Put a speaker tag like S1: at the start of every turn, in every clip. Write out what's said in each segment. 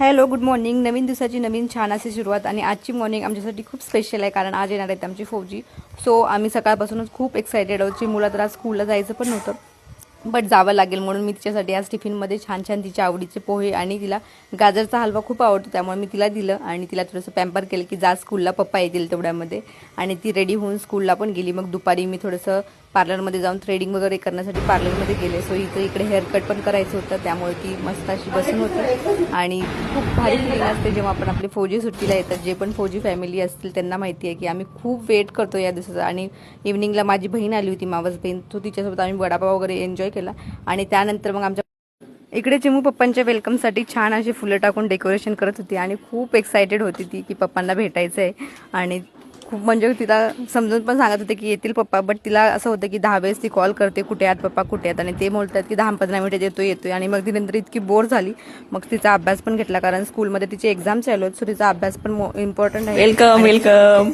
S1: Hello good morning. नवीन दिवसाची नवीन छान अशी सुरुवात आणि आजची मॉर्निंग आमच्यासाठी खूप स्पेशल आहे कारण आज येणार आहेत आमची फौजी. सो आम्ही सकाळपासूनच खूप एक्सायटेड आहोत. चिमूला तर आज स्कूलला जायचं पण नव्हतं बट जावं लागेल म्हणून मी तिच्यासाठी आज टिफिनमध्ये छान छान तिच्या आवडीचे पोहे आणि तिला गाजरचा हलवा खूप आवडतो त्यामुळे मी तिला दिलं आणि तिला थोडंसं पॅम्पर केलं की जा स्कूलला पप्पा येतील तेवढ्यामध्ये. आणि ती रेडी होऊन स्कूलला पण गेली. मग दुपारी मी थोडंसं पार्लरमध्ये जाऊन थ्रेडिंग वगैरे करण्यासाठी पार्लरमध्ये गेले. सो इकडे हेअरकट पण करायचं होतं त्यामुळे ती मस्त अशी बसून होती. आणि खूप भारी फिलिंग असते जेव्हा आपण आपले फौजी सुट्टीला येतात. जे पण फौजी फॅमिली असतील त्यांना माहिती आहे की आम्ही खूप वेट करतो या दिवसाचा. आणि इव्हनिंगला माझी बहीण आली होती, मावस बहीण, तो तिच्यासोबत आम्ही वडापाव वगैरे एन्जॉय केला. आणि त्यानंतर मग आमच्या इकडे चिमू पप्पांच्या वेलकमसाठी छान अशी फुलं टाकून डेकोरेशन करत होती आणि खूप एक्सायटेड होती ती की पप्पांना भेटायचं आहे. आणि खूप म्हणजे तिला समजून पण सांगत होते की येतील पप्पा, बट तिला असं होतं की 10 वेळेस ती कॉल करते कुठे आहात पप्पा कुठे आहेत, आणि ते बोलतात की 10-15 मिनिटात येतोय. आणि मग ती नंतर इतकी बोर झाली मग तिचा अभ्यास पण घेतला कारण स्कूलमध्ये तिचे एक्झाम चालू आहेत. सो तिचा अभ्यास पण इम्पॉर्टंट आहे.
S2: Welcome welcome.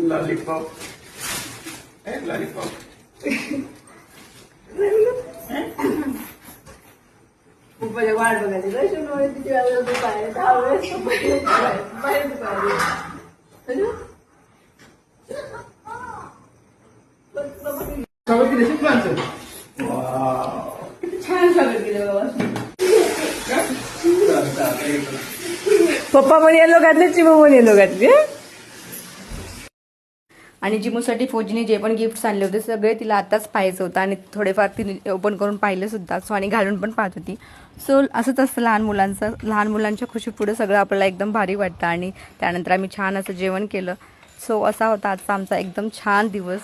S3: लॉलीपॉप लॉलीपॉप
S4: वाट बघायची छान स्वागत केलं बाबा.
S2: पप्पा पण येलो घातले, चिमू पण येलो घातली.
S1: आणि जिमूसाठी फौजीने जे पण गिफ्ट्स आणले होते सगळे तिला आताच पाहायचं होतं आणि थोडेफार तिने ओपन करून पाहिले सुद्धा. सो आणि घालून पण पाहत होती. सो असंच असतं लहान मुलांच्या खुशीपुढे सगळं आपल्याला एकदम भारी वाटतं. आणि त्यानंतर आम्ही छान असं जेवण केलं. सो असा होता आजचा आमचा एकदम छान दिवस.